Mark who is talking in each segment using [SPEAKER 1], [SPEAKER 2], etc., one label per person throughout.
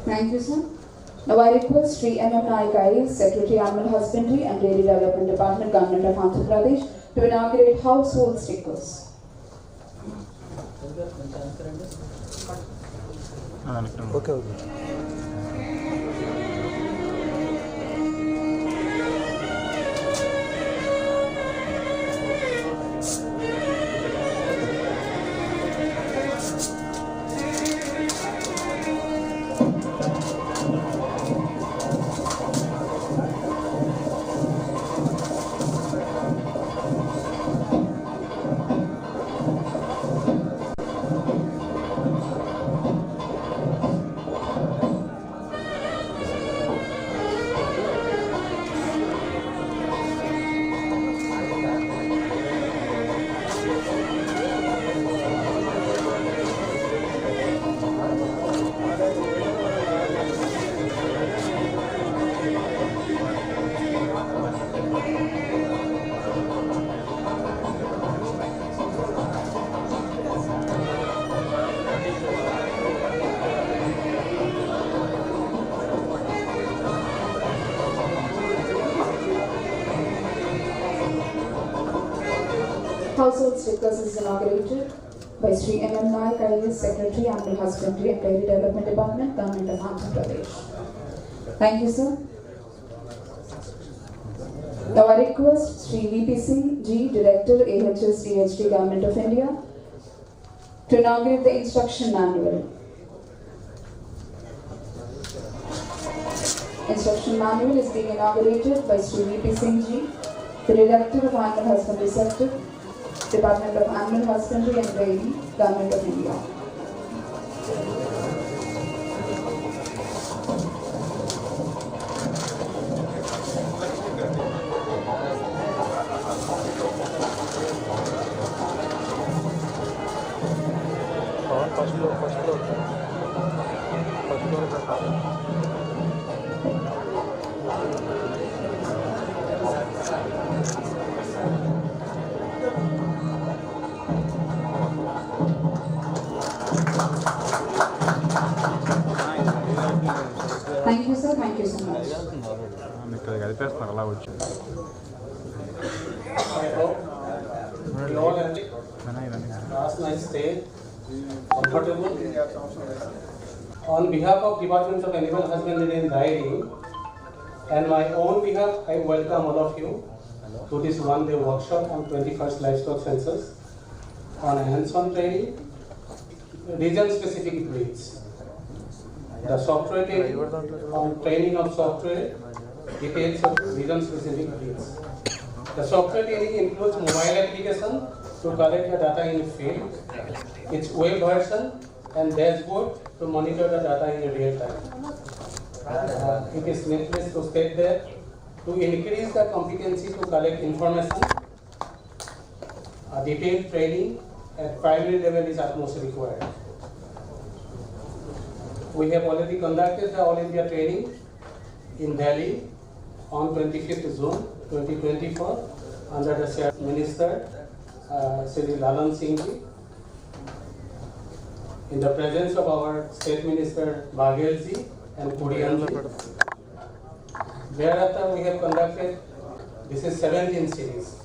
[SPEAKER 1] Thank you, sir. Now I request Sri M. Naik IAS, Secretary Animal Husbandry and Dairy Development Department, Government of Andhra Pradesh, to inaugurate household stickers.
[SPEAKER 2] Okay.
[SPEAKER 1] Household stickers is inaugurated by Sri M. Naik IAS, Secretary Animal Husbandry and Dairy Development Department, Government of Andhra Pradesh. Thank you, sir. Now I request Sri VP Singh G, Director AHS DHD, Government of India, to inaugurate the instruction manual. Instruction manual is being inaugurated by Sri VP Singh G, the Director of Animal Husbandry Sector, Department of Animal Husbandry and Dairy, Government of India. Thank you, sir. Thank you so much.
[SPEAKER 3] I hope you all had last night's stay comfortable. On behalf of Department of Animal Husbandry and Dairy and my own behalf, I welcome all of you to this one-day workshop on 21st Livestock Census on hands-on training, region-specific breeds. The software training on training of software details of region-specific breeds. The software training includes mobile application to collect the data in field, its web version and dashboard to monitor the data in real time. It is needless to state that to increase the competency to collect information, detailed training at primary level is utmost required. We have already conducted the All India training in Delhi on 25th June 2024 under the Chief Minister Shri Lalan Singh ji, in the presence of our State Minister Baghel ji and Kurian ji. Thereafter we have conducted, this is 17th series.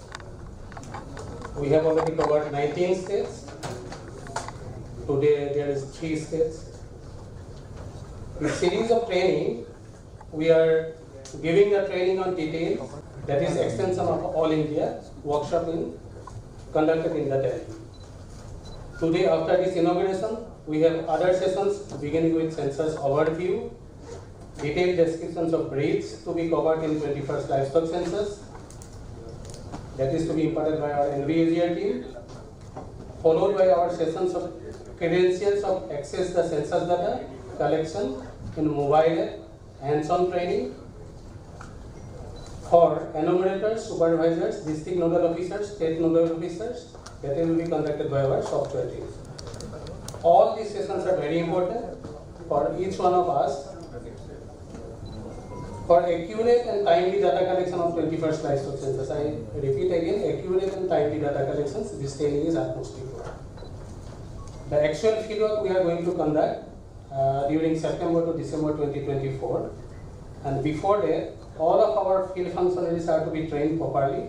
[SPEAKER 3] We have already covered 19 states. Today there is 3 states. This series of training, we are giving a training on details, that is extension of All India workshop conducted in the Delhi. Today after this inauguration, we have other sessions beginning with census overview, detailed descriptions of breeds to be covered in 21st Livestock Census, that is to be imparted by our NVAGR team, followed by our sessions of credentials of access the census data collection in mobile app, hands-on training for enumerators, supervisors, district nodal officers, state nodal officers, that will be conducted by our software team. All these sessions are very important for each one of us for accurate and timely data collection of 21st Livestock Census. I repeat again, accurate and timely data collections, this training is utmost important. The actual fieldwork we are going to conduct, during September to December 2024. And before that, all of our field functionaries are to be trained properly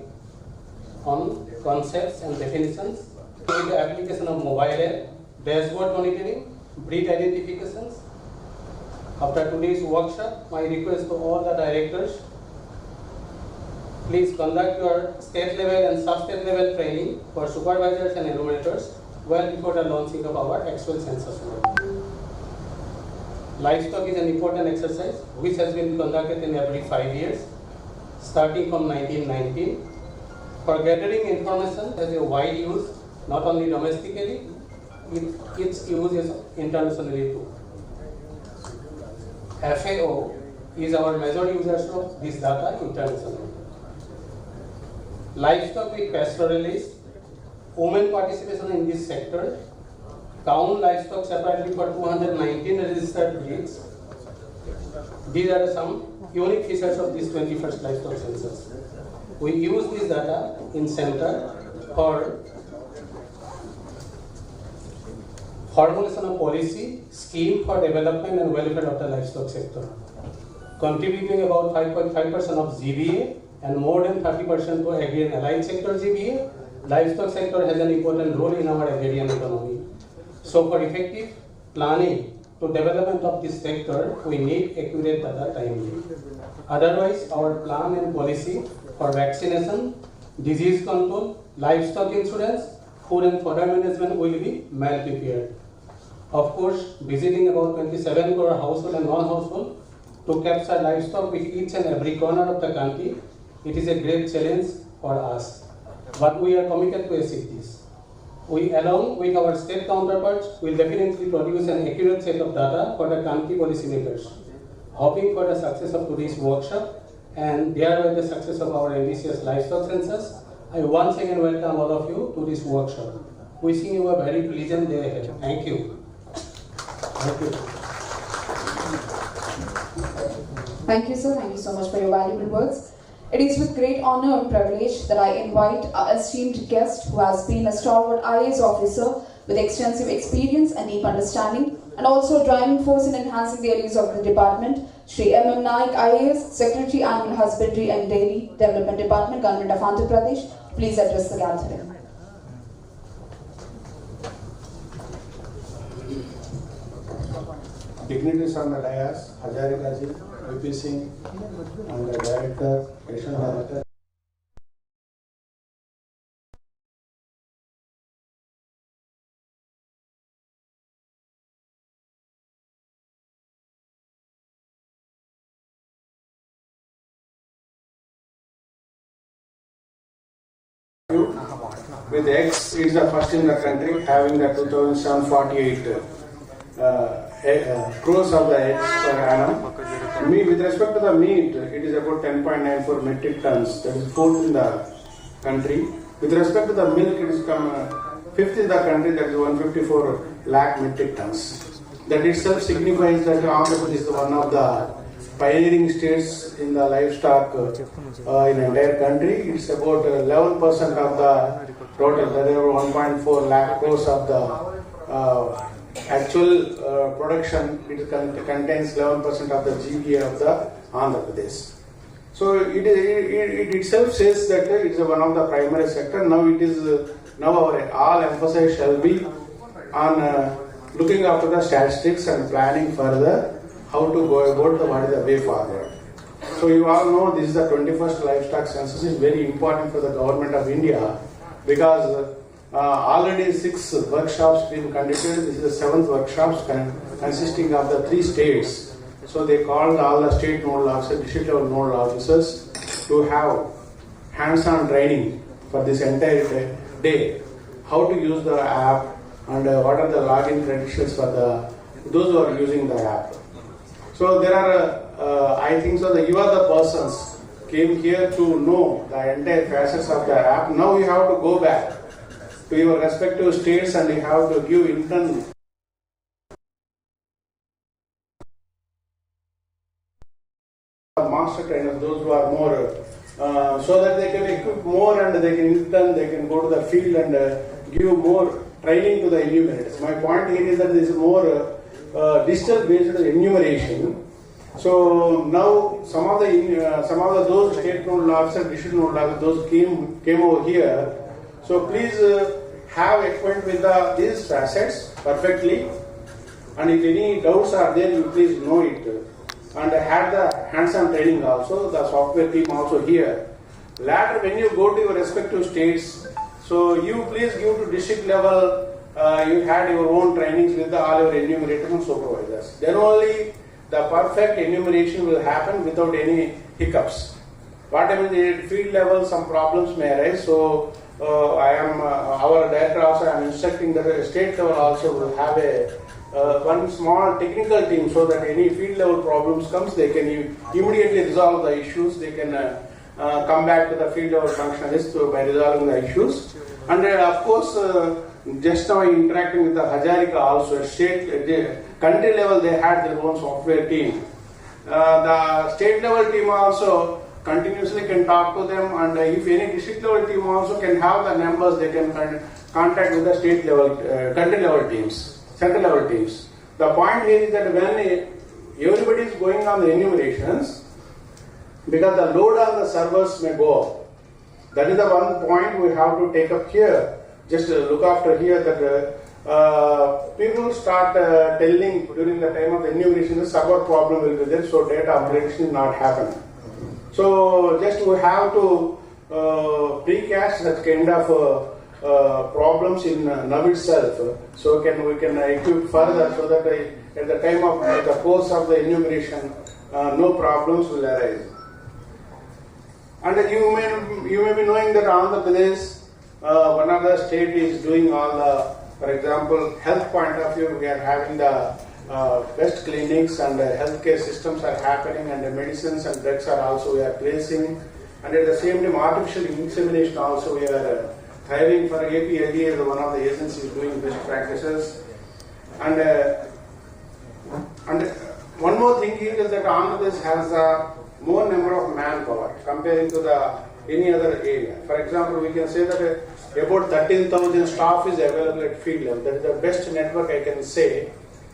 [SPEAKER 3] on concepts and definitions with the application of mobile app, dashboard monitoring, breed identifications. After today's workshop, my request to all the directors, please conduct your state level and sub-state level training for supervisors and enumerators well before the launching of our actual census work. Livestock is an important exercise which has been conducted in every 5 years, starting from 1919. For gathering information has a wide use, not only domestically, its use is internationally too. FAO is our major users of this data internationally. Livestock with pastoralists, women participation in this sector, count livestock separately for 219 registered breeds. These are some unique features of this 21st Livestock Census. We use this data in center for formulation of policy, scheme for development and welfare of the livestock sector, contributing about 5.5% of GBA and more than 30% to agri and allied sector GBA. Livestock sector has an important role in our agrarian economy. So for effective planning to development of this sector, we need accurate data timely. Otherwise, our plan and policy for vaccination, disease control, livestock insurance, food and fodder management will be mal-prepared. Of course, visiting about 27 crore household and non-household to capture livestock with each and every corner of the country, it is a great challenge for us. But we are committed to achieve this. We, along with our state counterparts, will definitely produce an accurate set of data for the country policymakers, hoping for the success of today's workshop and thereby the success of our ambitious livestock census. I once again welcome all of you to this workshop. Wishing you a very pleasant day ahead. Thank you. Thank you.
[SPEAKER 1] Thank you, sir. Thank you so much for your valuable words. It is with great honor and privilege that I invite our esteemed guest who has been a stalwart IAS officer with extensive experience and deep understanding and also a driving force in enhancing the areas of the department, Shri M.M. Naik IAS, Secretary Animal Husbandry and Dairy Development Department, Government of Andhra Pradesh. Please address the gathering.
[SPEAKER 4] Dignitaries on the dais, Hajarika ji, VP Singh, and the Director, Additional Director. With X, it is the first in the country, having the 2,748 crores of the eggs per annum. With respect to the meat, it is about 10.94 metric tons, that is fourth in the country. With respect to the milk, it is fifth in the country, that is 154 lakh metric tons. That itself signifies that Andhra Pradesh is one of the pioneering states in the livestock in the entire country. It's about 11% of the total, that is 1.4 lakh crores of the actual production. It contains 11% of the GBA of the Andhra Pradesh. So it itself says that it is one of the primary sector. Now it is now our all emphasis shall be on looking after the statistics and planning further how to go about what is the way forward. So you all know this is the 21st Livestock Census is very important for the government of India because already 6 workshops been conducted. This is the 7th workshops consisting of the 3 states. So they called all the state nodal officers, district level nodal officers to have hands-on training for this entire day. How to use the app and what are the login credentials for those who are using the app. So there are, I think so that you are the persons came here to know the entire facets of the app. Now you have to go back to your respective states and you have to give intern master trainers, those who are more, so that they can equip more and they can intern, they can go to the field and give more training to the enumerators. My point here is that this is more digital based enumeration. So now some of the those state node officers, district node officers, those came over here. So please have acquainted with these facets perfectly, and if any doubts are there, you please know it. And I had the hands-on training also, the software team also here. Later, when you go to your respective states, so you please give to district level. You had your own trainings with all your enumerators and supervisors. Then only the perfect enumeration will happen without any hiccups. What I mean, at field level, some problems may arise. So our director also, I am instructing that the state level also will have one small technical team, so that any field level problems comes, they can immediately resolve the issues. They can come back to the field level functionalists by resolving the issues. And of course, just now interacting with the Hazarika also, country level they had their own software team. The state level team also continuously can talk to them, and if any district level team also can have the numbers, they can contact with the state level, country level teams, central level teams. The point here is that when everybody is going on the enumerations, because the load on the servers may go up. That is the one point we have to take up here. Just look after here that people start telling during the time of the enumeration the server problem will be there, so data upgradation will not happen. So just we have to precast that kind of problems in now itself, so we can equip further, so that at the time of the course of the enumeration, no problems will arise. And you may be knowing that Andhra Pradesh, one of the state is doing all the, for example, health point of view, we are having the best clinics, and healthcare systems are happening, and the medicines and drugs are also we are placing, and at the same time artificial insemination also we are thriving for APLD as one of the agencies doing best practices. And one more thing here is that Andhra Pradesh has a more number of manpower comparing to any other area. For example, we can say that about 13,000 staff is available at field level. That is the best network I can say.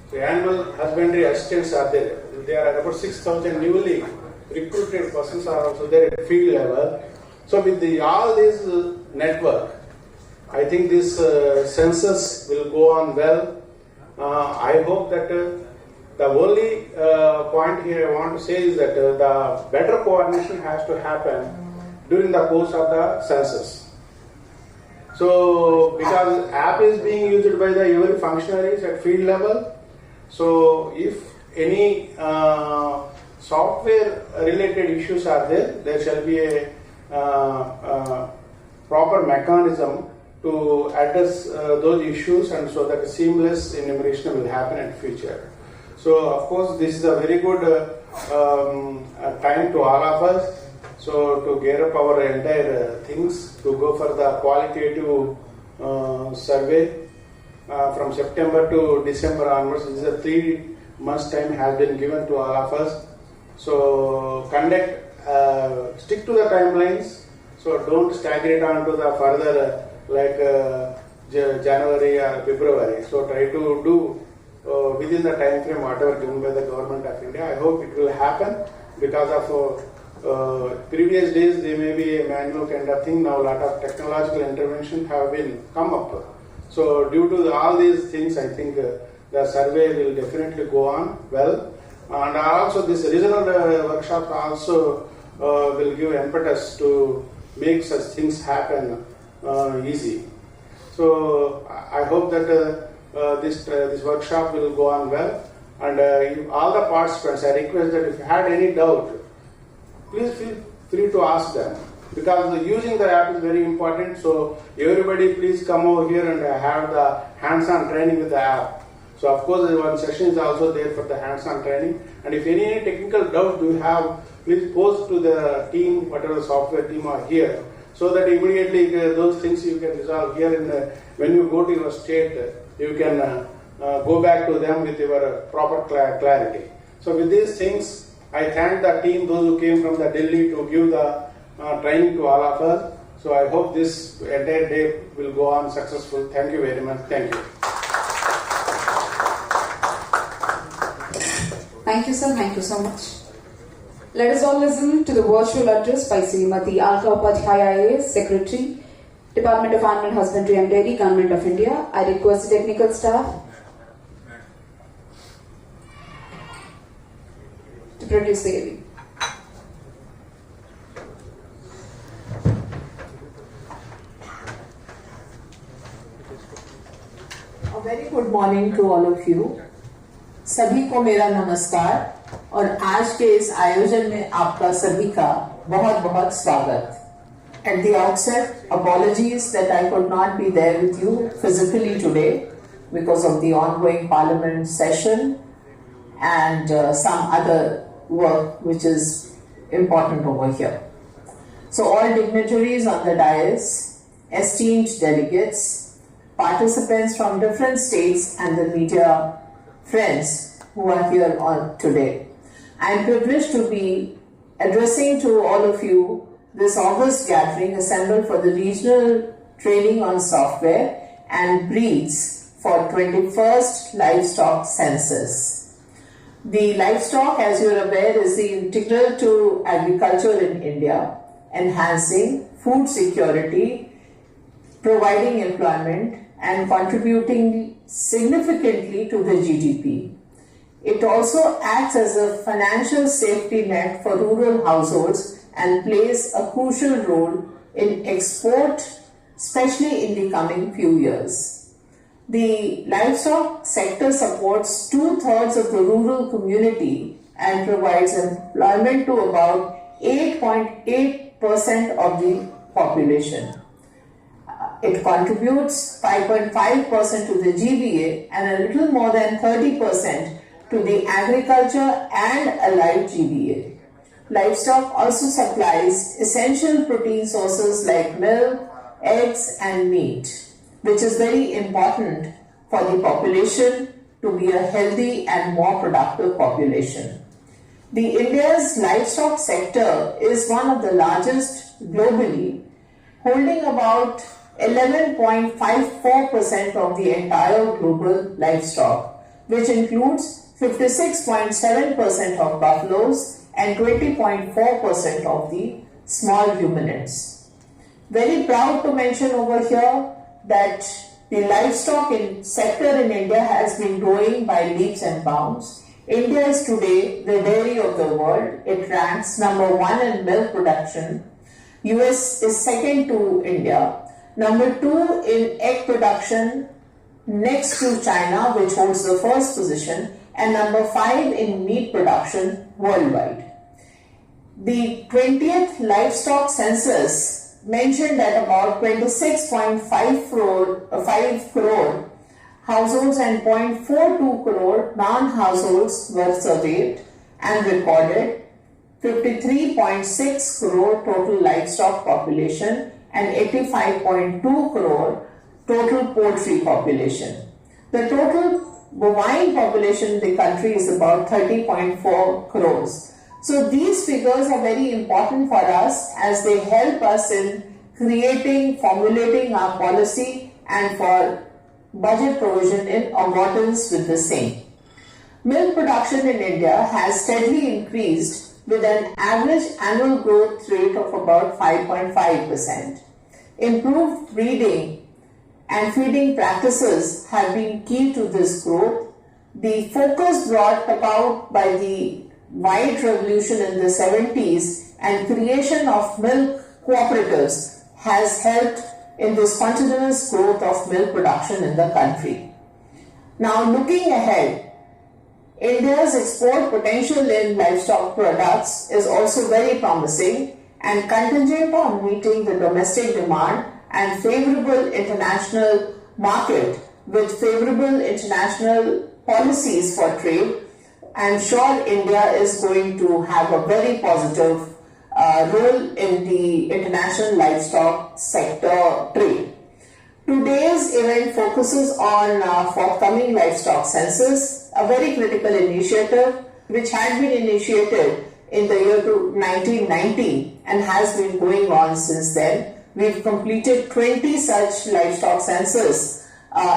[SPEAKER 4] So animal husbandry assistants are there. There are about 6,000 newly recruited persons are also there at field level. So with all this network, I think this census will go on well. I hope that the only point here I want to say is that the better coordination has to happen during the course of the census. So because app is being used by the every functionaries at field level, so if any software related issues are there, there shall be a proper mechanism to address those issues, and so that seamless enumeration will happen in future. So of course this is a very good time to all of us. So to gear up our entire things, to go for the qualitative survey from September to December onwards, this is a 3 months time has been given to all of us. So stick to the timelines. So don't stagger it on to the further like January or February. So try to do within the time frame whatever given by the government of India. I hope it will happen, because of previous days there may be a manual kind of thing. Now a lot of technological intervention have been come up. So due to all these things, I think the survey will definitely go on well. And also this regional workshop also will give impetus to make such things happen easy. So I hope that this workshop will go on well. And all the participants, I request that if you had any doubt, please feel free to ask them, because using the app is very important. So everybody please come over here and have the hands-on training with the app. So of course one session is also there for the hands-on training. And if any technical doubt you have, please post to the team, whatever software team are here, so that immediately those things you can resolve here. And when you go to your state, you can go back to them with your proper clarity. So with these things, I thank the team, those who came from the Delhi to give the training to all of us. So I hope this entire day will go on successful. Thank you very much. Thank you.
[SPEAKER 1] Thank you, sir. Thank you so much. Let us all listen to the virtual address by Srimati Alka Upadhyaya IAS, Secretary, Department of Animal Husbandry and Dairy, Government of India. I request the technical staff to produce the AV.
[SPEAKER 5] A very good morning to all of you. सभी को मेरा नमस्कार और आज के इस आयोजन में आपका सभी का बहुत बहुत स्वागत. At the outset, apologies that I could not be there with you physically today because of the ongoing Parliament session and some other work which is important over here. So all dignitaries on the dais, esteemed delegates, participants from different states and the media friends who are here on today. I am privileged to be addressing to all of you this August gathering assembled for the regional training on software and breeds for 21st Livestock Census. The livestock, as you are aware, is the integral to agriculture in India, enhancing food security, providing employment and contributing significantly to the GDP. It also acts as a financial safety net for rural households and plays a crucial role in export, especially in the coming few years. The livestock sector supports 2/3 of the rural community and provides employment to about 8.8% of the population. It contributes 5.5% to the GVA and a little more than 30% to the agriculture and allied GVA. Livestock also supplies essential protein sources like milk, eggs and meat, which is very important for the population to be a healthy and more productive population. The India's livestock sector is one of the largest globally, holding about 11.54% of the entire global livestock, which includes 56.7% of buffaloes and 20.4% of the small ruminants. Very proud to mention over here that the livestock sector in India has been growing by leaps and bounds. India is today the dairy of the world. It ranks number 1 in milk production. US is second to India. Number 2 in egg production, next to China, which holds the first position, and number 5 in meat production worldwide. The 20th Livestock Census mentioned that about 26.5 crore households and 0.42 crore non-households were surveyed and recorded 53.6 crore total livestock population and 85.2 crore total poultry population. The total bovine population in the country is about 30.4 crores. So these figures are very important for us as they help us in formulating our policy and for budget provision in accordance with the same. Milk production in India has steadily increased with an average annual growth rate of about 5.5%. Improved breeding and feeding practices have been key to this growth. The focus brought about by the white revolution in the 70s and creation of milk cooperatives has helped in this continuous growth of milk production in the country. Now looking ahead, India's export potential in livestock products is also very promising and contingent on meeting the domestic demand and favorable international market with favorable international policies for trade. I'm sure India is going to have a very positive role in the international livestock sector trade. Today's event focuses on forthcoming livestock census, a very critical initiative which had been initiated in the year 1990 and has been going on since then. We've completed 20 such livestock census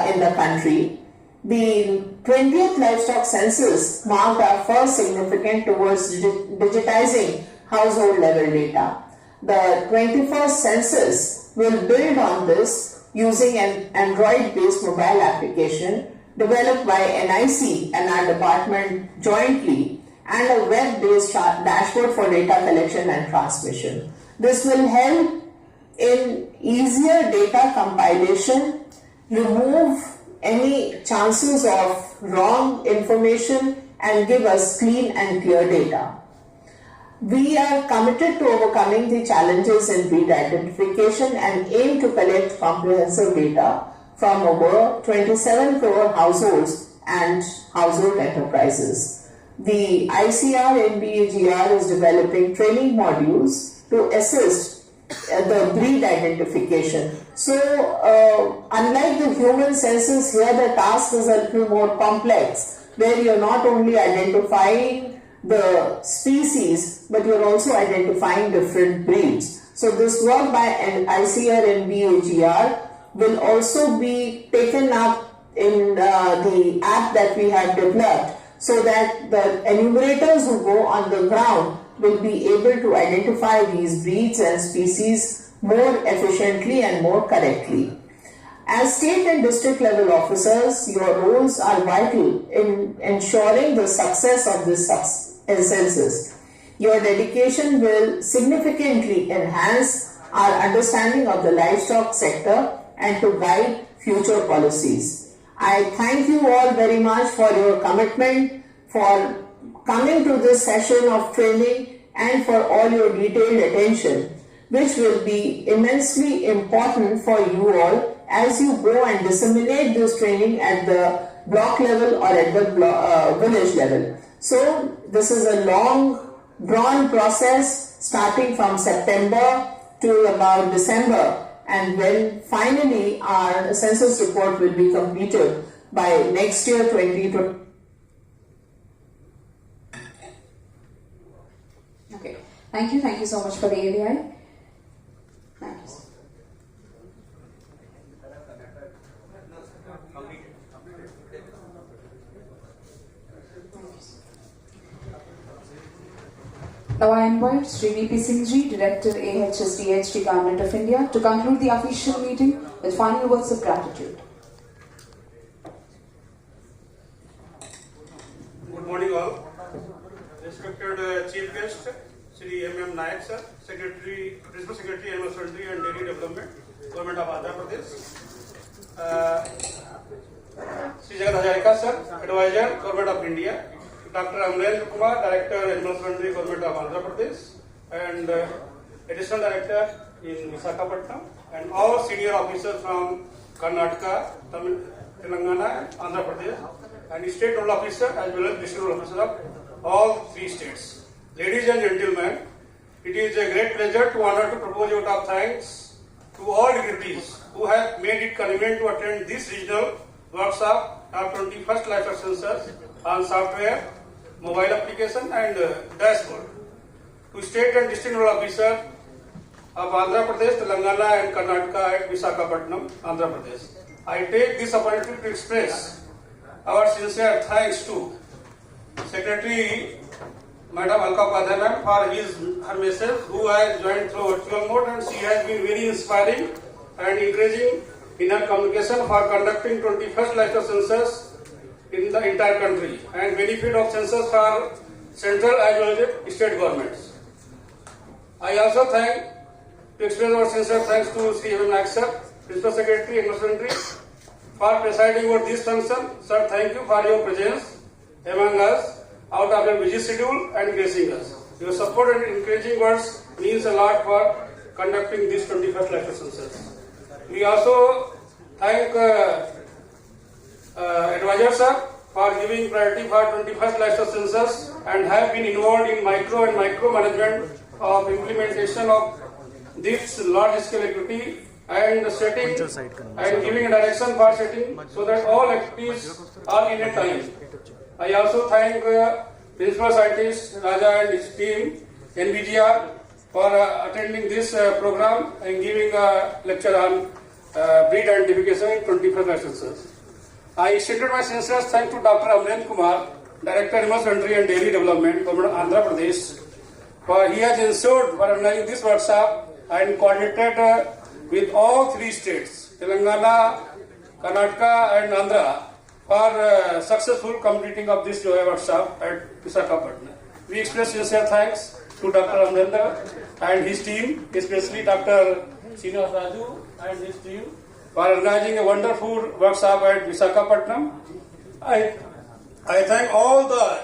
[SPEAKER 5] in the country. The 20th Livestock Census marked our first significant towards digitizing household level data. The 21st Census will build on this using an Android-based mobile application developed by NIC and our department jointly, and a web-based dashboard for data collection and transmission. This will help in easier data compilation, remove any chances of wrong information, and give us clean and clear data. We are committed to overcoming the challenges in breed identification and aim to collect comprehensive data from over 27 crore households and household enterprises. The ICR NBAGR is developing training modules to assist the breed identification. So, unlike the human census, here the task is a little more complex, where you're not only identifying the species, but you're also identifying different breeds. So, this work by ICR NBAGR will also be taken up in the app that we have developed, so that the enumerators who go on the ground will be able to identify these breeds and species more efficiently and more correctly. As state and district level officers, your roles are vital in ensuring the success of this census. Your dedication will significantly enhance our understanding of the livestock sector and to guide future policies. I thank you all very much for your commitment, for coming to this session of training, and for all your detailed attention, which will be immensely important for you all as you go and disseminate this training at the block level or at the village level. So this is a long drawn process starting from September to about December, and when finally our census report will be completed by next year 2020.
[SPEAKER 1] Okay, thank you so much for the AVI. Thank you. Now I invite Sri V.P. Singhji, Director AHSDHD Government of India, to conclude the official meeting with final words of gratitude.
[SPEAKER 6] Good morning all. Respected Chief Guest, Sri M.M. Nayak Sir, Principal Secretary, Husbandry and Dairy Development, Government of Andhra Pradesh. Sri Jagat Hajarika Sir, Advisor, Government of India. Dr. Amrendra Kumar, Director, Animal Husbandry, Government of Andhra Pradesh, and Additional Director in Visakhapatnam, and all senior officers from Karnataka, Telangana, and Andhra Pradesh, and state role officer as well as district role officer of all three states. Ladies and gentlemen, it is a great pleasure to honor to propose your top thanks to all dignitaries who have made it convenient to attend this regional workshop of 21st Livestock Census on software, mobile application and dashboard. To state and district role officer of Andhra Pradesh, Telangana and Karnataka at Visakhapatnam, Andhra Pradesh. I take this opportunity to express our sincere thanks to Secretary Madam Alka Padhanam for her message, who has joined through virtual mode, and she has been very inspiring and encouraging in her communication for conducting 21st Livestock Census in the entire country and benefit of census for central as well as state governments. I also express our sincere thanks to Sri M. Nayak Sir, Principal Secretary and Husbandry, for presiding over this function. Sir, thank you for your presence among us out of your busy schedule and gracing us. Your support and encouraging words means a lot for conducting this 21st Livestock Census. We also thank Advisor Sir for giving priority for 21st Livestock Census and have been involved in micro management of implementation of this large scale activity and setting and giving a direction for setting so that all activities are in a time. I also thank Principal Scientist Raja and his team, NBGR, for attending this program and giving a lecture on breed identification in 21st Livestock Census. I extended my sincere thanks to Dr. Amren Kumar, Director Husbandry and Dairy Development, Government of Andhra Pradesh, for he has ensured for organizing this workshop and coordinated with all 3 states, Telangana, Karnataka and Andhra, for successful completing of this workshop at Visakhapatnam. We express sincere thanks to Dr. Amrendra and his team, especially Dr. Srinivas Raju and his team, for organizing a wonderful workshop at Visakhapatnam. I thank all the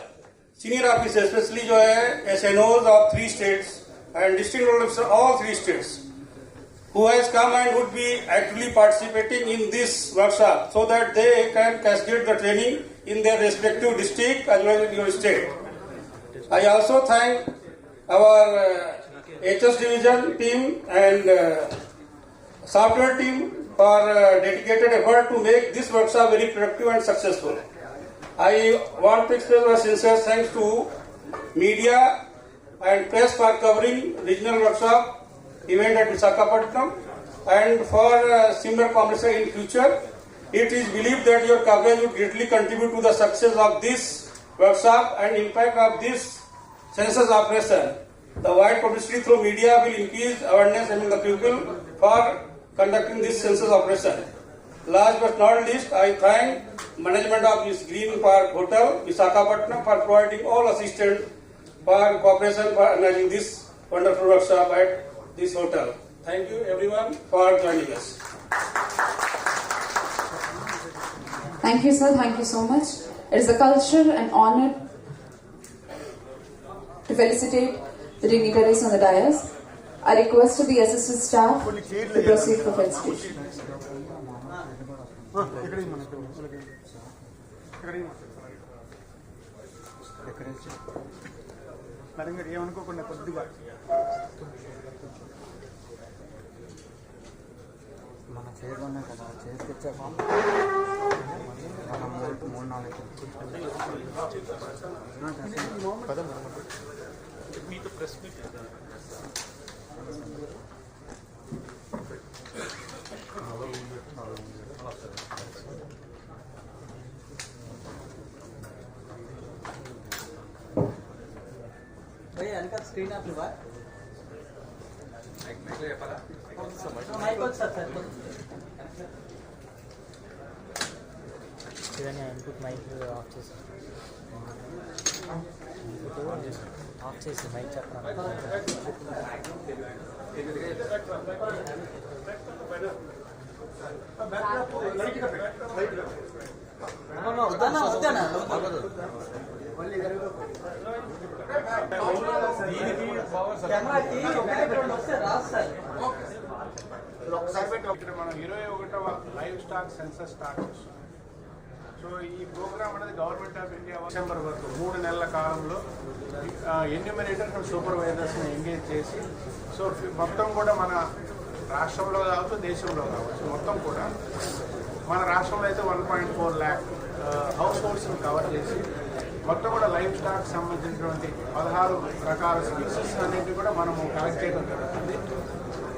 [SPEAKER 6] senior officers, especially SNOs of 3 states and district officers of all 3 states, who has come and would be actively participating in this workshop so that they can cascade the training in their respective district as well as your state. I also thank our HS division team and software team for dedicated effort to make this workshop very productive and successful. I want to express my sincere thanks to media and press for covering regional workshop event at Visakhapatnam and for similar conversation in future. It is believed that your coverage will greatly contribute to the success of this workshop and impact of this census operation. The wide publicity through media will increase awareness among the people for conducting this census operation. Last but not least, I thank management of this Green Park Hotel, Visakhapatnam, for providing all assistance for cooperation for organizing this wonderful workshop at this hotel. Thank you everyone for joining us.
[SPEAKER 1] Thank you, sir. Thank you so much. It is a culture and honor to felicitate the dignitaries on the dais. I request the assistant staff to proceed for felicitation.
[SPEAKER 2] మన చేయమన్నా కదా చేసుకొచ్చాక మనం 3-4 మీతో press meet भैया इनका screen आप लगा mic ले पड़ा माइक को सर ఇదనే ఇన్పుట్ మైక్ ఆఫ్ చేసి ఆఫ్ చేసి మైక్ చెప్పండి
[SPEAKER 4] మనం 21వ లైవ్ స్టాక్ సెన్సస్ స్టార్ట్ చేస్తాం. సో ఈ ప్రోగ్రామ్ అనేది గవర్నమెంట్ ఆఫ్ ఇండియా డిసెంబర్ వరకు 3 నెలల కాలంలో ఎన్యూమరేటర్స్ అండ్ సూపర్వైజర్స్ని ఎంగేజ్ చేసి సో మొత్తం కూడా మన రాష్ట్రంలో కావచ్చు దేశంలో కావచ్చు మొత్తం కూడా మన రాష్ట్రంలో అయితే 1.4 lakh హౌస్ హోల్డ్స్ని కవర్ చేసి మొత్తం కూడా లైవ్ స్టాక్ సంబంధించినటువంటి 16 రకాల స్పీసీస్ అన్నింటినీ కూడా మనము కలెక్ట్ చేయడం జరుగుతుంది.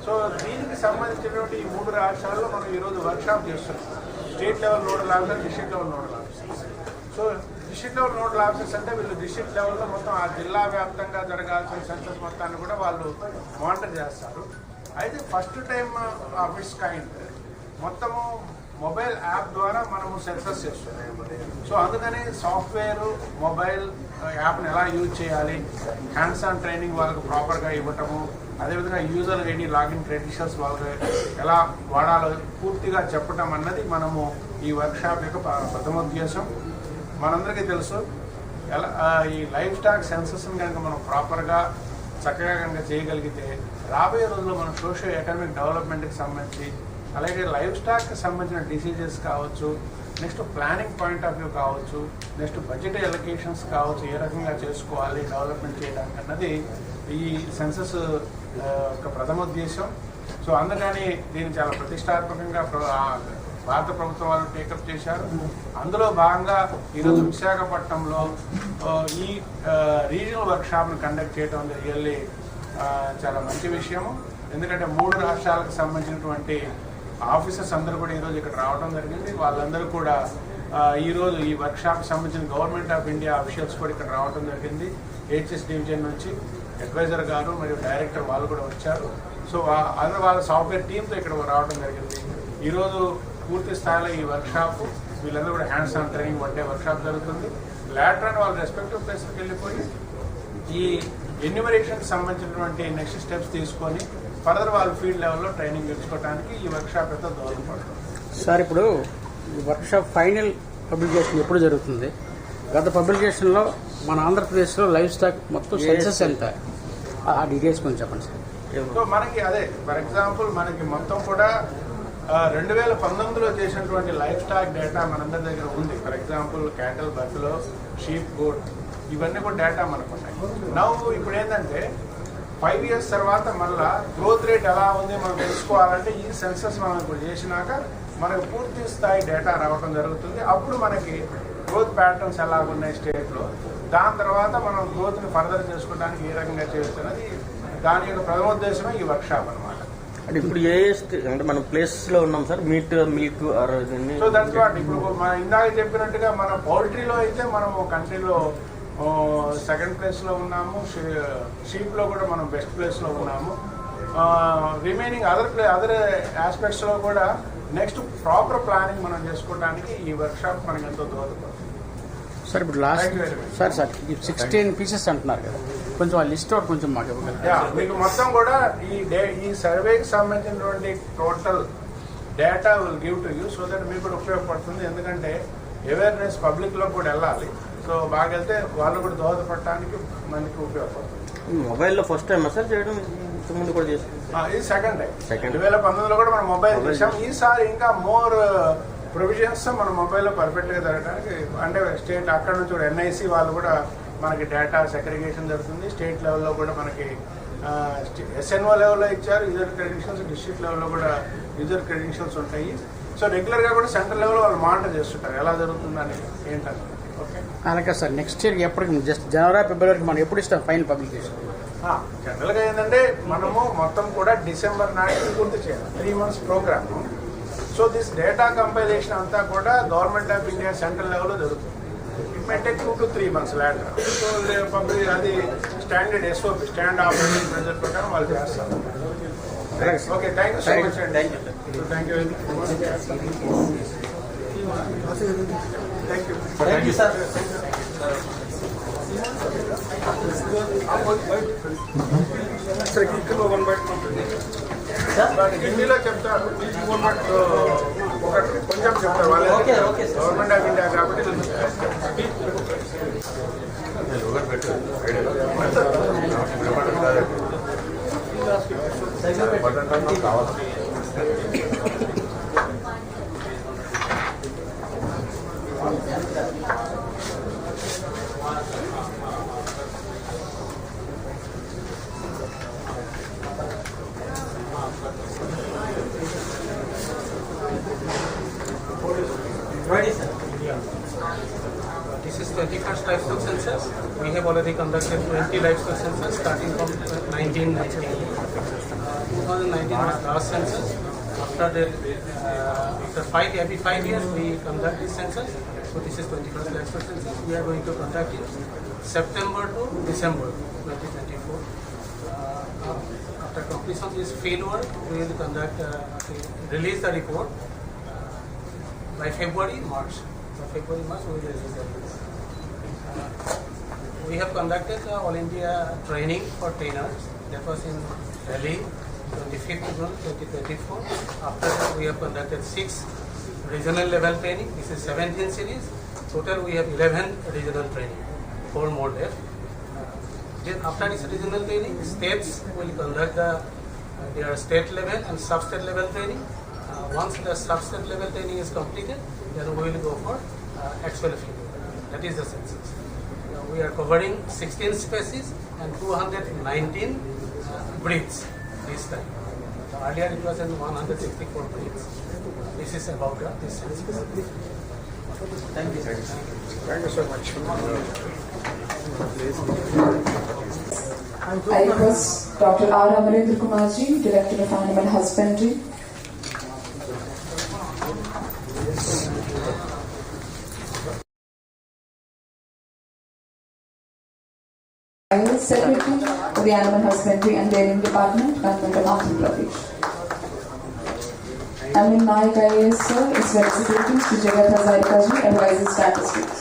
[SPEAKER 4] సో దీనికి సంబంధించినటువంటి ఈ 3 రాష్ట్రాల్లో మనం ఈరోజు వర్క్షాప్ చేస్తున్నాం. State level nodal officer, district level nodal officers. So district level nodal officers అంటే వీళ్ళు డిస్ట్రిక్ట్ లెవెల్లో మొత్తం ఆ జిల్లా వ్యాప్తంగా జరగాల్సిన సెన్సస్ మొత్తాన్ని కూడా వాళ్ళు మానిటర్ చేస్తారు. అయితే first time of it's kind మొత్తము మొబైల్ యాప్ ద్వారా మనము సెన్సస్ చేస్తున్నాం. సో అందుకని సాఫ్ట్వేర్ మొబైల్ యాప్ని ఎలా యూజ్ చేయాలి, హ్యాండ్స్ ఆన్ ట్రైనింగ్ వాళ్ళకు ప్రాపర్గా ఇవ్వటము, అదేవిధంగా యూజర్ ఐడి లాగిన్ క్రెడెన్షియల్స్ వాళ్ళకి ఎలా వాడాలో పూర్తిగా చెప్పటం అన్నది మనము ఈ వర్క్షాప్ యొక్క ప్రథమోద్దేశం. మనందరికీ తెలుసు ఈ లైవ్ స్టాక్ సెన్సస్ని కనుక మనం ప్రాపర్గా చక్కగా కనుక చేయగలిగితే రాబోయే రోజుల్లో మన సోషియో ఎకనామిక్ డెవలప్మెంట్కి సంబంధించి అలాగే లైవ్ స్టాక్కి సంబంధించిన డిసీజెస్ కావచ్చు, next planning point of view కావచ్చు, నెక్స్ట్ బడ్జెట్ ఎలొకేషన్స్ కావచ్చు, ఏ రకంగా చేసుకోవాలి డెవలప్మెంట్ చేయడానికి అన్నది ఈ సెన్సస్ యొక్క ప్రథమోద్దేశం. సో అందుకని దీన్ని చాలా ప్రతిష్టాత్మకంగా భారత ప్రభుత్వం వాళ్ళు టేకప్ చేశారు. అందులో భాగంగా ఈరోజు విశాఖపట్నంలో ఈ రీజనల్ వర్క్షాప్ను కండక్ట్ చేయడం రియల్లీ చాలా మంచి విషయము. ఎందుకంటే 3 రాష్ట్రాలకు సంబంధించినటువంటి ఆఫీసర్స్ అందరూ కూడా ఈరోజు ఇక్కడ రావడం జరిగింది. వాళ్ళందరూ కూడా
[SPEAKER 7] ఈరోజు ఈ వర్క్షాప్కి సంబంధించిన గవర్నమెంట్ ఆఫ్ ఇండియా అఫీషియల్స్ కూడా ఇక్కడ రావడం జరిగింది. హెచ్ఎస్ డివిజన్ నుంచి అడ్వైజర్ గారు మరియు డైరెక్టర్ వాళ్ళు కూడా వచ్చారు. సో వాళ్ళ సాఫ్ట్వేర్ టీంతో ఇక్కడ రావడం జరిగింది. ఈరోజు పూర్తి స్థాయిలో ఈ వర్క్షాప్ వీళ్ళందరూ కూడా హ్యాండ్స్ ఆన్ ట్రైనింగ్ వంటే వర్క్షాప్ జరుగుతుంది. లాటర్ అని వాళ్ళ రెస్పెక్టివ్ ప్లేస్కి వెళ్ళిపోయి ఈ ఎన్యూమరేషన్కి సంబంధించినటువంటి నెక్స్ట్ స్టెప్స్ తీసుకొని ఫర్దర్ వాళ్ళ ఫీల్డ్ లెవెల్లో ట్రైనింగ్ తెచ్చుకోవడానికి ఈ వర్క్షాప్ ఎంతో దోహదపడుతుంది. సార్, ఇప్పుడు ఈ వర్క్షాప్ ఫైనల్ పబ్లికేషన్ ఎప్పుడు జరుగుతుంది? గత పబ్లికేషన్లో మన ఆంధ్రప్రదేశ్లో లైవ్ స్టాక్ మొత్తం సెన్సస్ ఎంత, ఆ డీటెయిల్స్ కొంచెం చెప్పండి సార్. సో మనకి అదే ఫర్ ఎగ్జాంపుల్ మనకి మొత్తం కూడా 2019లో చేసినటువంటి లైఫ్ స్టాక్ డేటా మనందరి దగ్గర ఉంది. For example cattle, buffalo, sheep, goat ఇవన్నీ కూడా డేటా మనకు ఉన్నాయి. ఇప్పుడు ఏంటంటే 5 years తర్వాత మళ్ళా గ్రోత్ రేట్ ఎలా ఉంది మనం తెలుసుకోవాలంటే ఈ సెన్సస్ మనం ఇప్పుడు చేసినాక మనకు పూర్తి స్థాయి డేటా రావడం జరుగుతుంది. అప్పుడు మనకి గ్రోత్ ప్యాటర్న్స్ ఎలా ఉన్నాయి స్టేట్లో, దాని తర్వాత మనం గ్రోత్ని ఫర్దర్ చేసుకోవడానికి ఏ రకంగా చేస్తున్నది దాని యొక్క ప్రథమోద్దేశమే ఈ వర్క్షాప్ అనమాట.
[SPEAKER 8] అంటే ఇప్పుడు ఏ అంటే మనం ప్లేసెస్లో ఉన్నాం సార్, మీట్, మిల్క్.
[SPEAKER 7] సో దాని తర్వాత ఇప్పుడు మనం ఇందాక చెప్పినట్టుగా మన పౌల్ట్రీలో అయితే మనం కంట్రీలో సెకండ్ ప్లేస్లో ఉన్నాము, షీప్లో కూడా మనం బెస్ట్ ప్లేస్లో ఉన్నాము. రిమైనింగ్ అదర్ ఆస్పెక్ట్స్లో కూడా నెక్స్ట్ ప్రాపర్ ప్లానింగ్ మనం చేసుకోవడానికి ఈ వర్క్షాప్ మనకి ఎంతో దోహదపడుతుంది. సార్, ఇప్పుడు లాస్ట్ సార్ 16 pieces అంటున్నారు కదా, కొంచెం ఆ లిస్ట్ అవుట్ కొంచెం మాకు ఇవ్వగలరా? మీకు మొత్తం కూడా ఈ సర్వేకి సంబంధించినటువంటి total data will give to you so that మీకు కూడా ఉపయోగపడుతుంది. ఎందుకంటే అవేర్నెస్ పబ్లిక్లో కూడా వెళ్ళాలి. సో బాగా వెళ్తే వాళ్ళు కూడా దోహదపడటానికి మనకి ఉపయోగపడుతుంది.
[SPEAKER 8] మొబైల్లో ఫస్ట్ టైం సార్ చేయడం, ముందు కూడా చేస్తాం.
[SPEAKER 7] ఇది సెకండ్ టైం. 2019లో కూడా మనం మొబైల్ చేసాం. ఈసారి ఇంకా మోర్ ప్రొవిజన్స్ మన మొబైల్లో పర్ఫెక్ట్గా జరగడానికి, అంటే స్టేట్ అక్కడ నుంచి కూడా ఎన్ఐసి వాళ్ళు కూడా మనకి డేటా సెగ్రిగేషన్ జరుగుతుంది. స్టేట్ లెవెల్లో కూడా మనకి ఎస్ఎన్ఓ లెవెల్లో ఇచ్చారు యూజర్ క్రెడెన్షియల్స్, డిస్ట్రిక్ట్ లెవెల్లో కూడా యూజర్ క్రెడెన్షియల్స్ ఉంటాయి. సో రెగ్యులర్గా కూడా సెంట్రల్ లెవెల్లో వాళ్ళు మానిటర్ చేస్తుంటారు ఎలా జరుగుతుందని ఏంటని. ఓకే, అలాగే సార్. నెక్స్ట్ ఇయర్ ఎప్పటికి జస్ట్ జనవరి, ఫిబ్రవరికి మనం ఎప్పుడు ఇస్తాం ఫైనల్ పబ్లికేషన్? జనరల్గా ఏంటంటే మనము మొత్తం కూడా డిసెంబర్ నాటికి పూర్తి చేయాలి, 3 months programme. So this data compilation అంతా కూడా గవర్నమెంట్ ఆఫ్ ఇండియా సెంట్రల్ లెవెల్లో జరుగుతుంది. It may take 2 to 3 months later. So అది standard SOP, stand operating procedure ప్రకారం వాళ్ళు చేస్తారు. Okay, thank you so much అండి. Thank you very much. Thank you sir. హిందీలో చెప్తారు, కొంచెం చెప్తారు వాళ్ళు. గవర్నమెంట్ ఆఫ్ ఇండియా కాబట్టి
[SPEAKER 3] Ready, sir? This is 21st Livestock Census. We have already conducted 20 livestock census starting from 1990. 2019 was last census. After every 5 years we conduct this census. So this is 21st Livestock Census. We are going to conduct it September to December 2024. After completion of this field work, we will release the report by February, March. So February, March we will release the report. We have conducted All India training for trainers. That was in Delhi, 25th June 2024. After that, we have conducted 6 regional level training. This is 17th series. Total, we have 11 regional training, 4 more left. Then after this regional training, states will conduct their state level and sub-state level training. Once the sub-state level training is completed, then we will go for actual field. That is the census. We are covering 16 species and 219 breeds this time. Earlier it was in 164 breeds. This is about this census. Thank you, sir.
[SPEAKER 7] Thank you so much.
[SPEAKER 1] I request Dr. R. Amarendra Kumarji, Director of Animal Husbandry. Secretary of the Animal Husbandry and Dairying Department, Government of Andhra Pradesh. Amin Naik IAS sir is representing Sri Jagat Hazarika ji, advises statistics.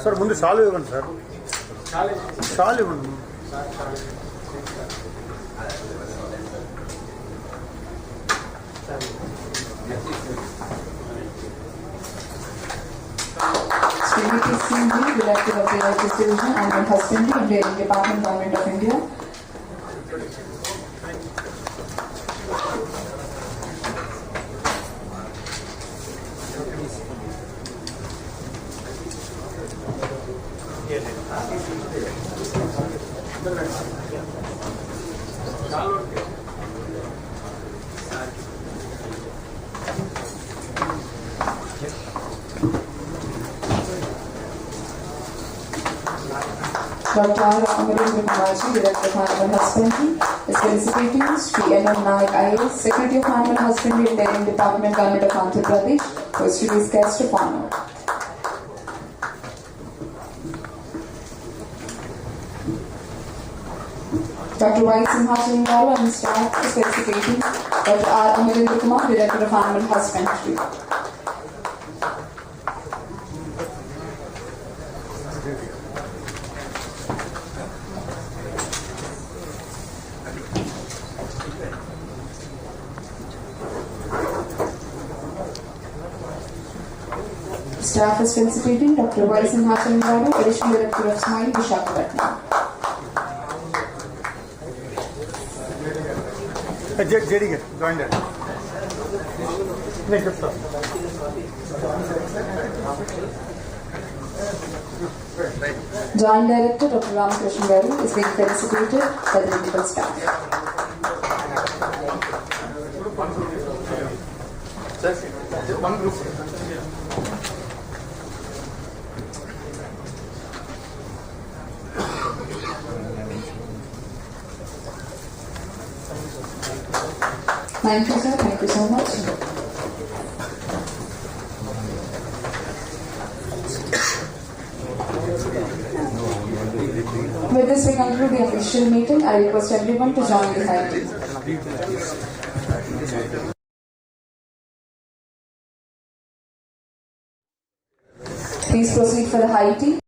[SPEAKER 7] Sir ముందు solve ఇవ్వండి sir solve ఇవ్వండి
[SPEAKER 1] Sri V.P. Singh ji, Director of the Righteous Division, Animal Husbandry and Dairying Department, Government of India. Dr. Amarendra Kumarji, Director of Animal Husbandry, is felicitating Sri N.M. Naik IAS, Secretary of Animal Husbandry and Dairying Department, Government of Andhra Pradesh, for his today's guest of honor. Dr. Y. Simhacharan Garu and staff is felicitating Dr. R. Amarendra Kumar, Director of Animal Husbandry. Staff is felicitating Dr. Y. Simhacharan Garu, Additional Director of SMILE, Visakhapatnam.
[SPEAKER 7] JD, join that.
[SPEAKER 1] Joint Director Dr. Ramakrishnan Garu is being felicitated by the medical staff.
[SPEAKER 7] One group.
[SPEAKER 1] Thank you, sir. Thank you so much. With this, we conclude the official meeting. I request everyone to join the high tea. Please proceed for the high tea.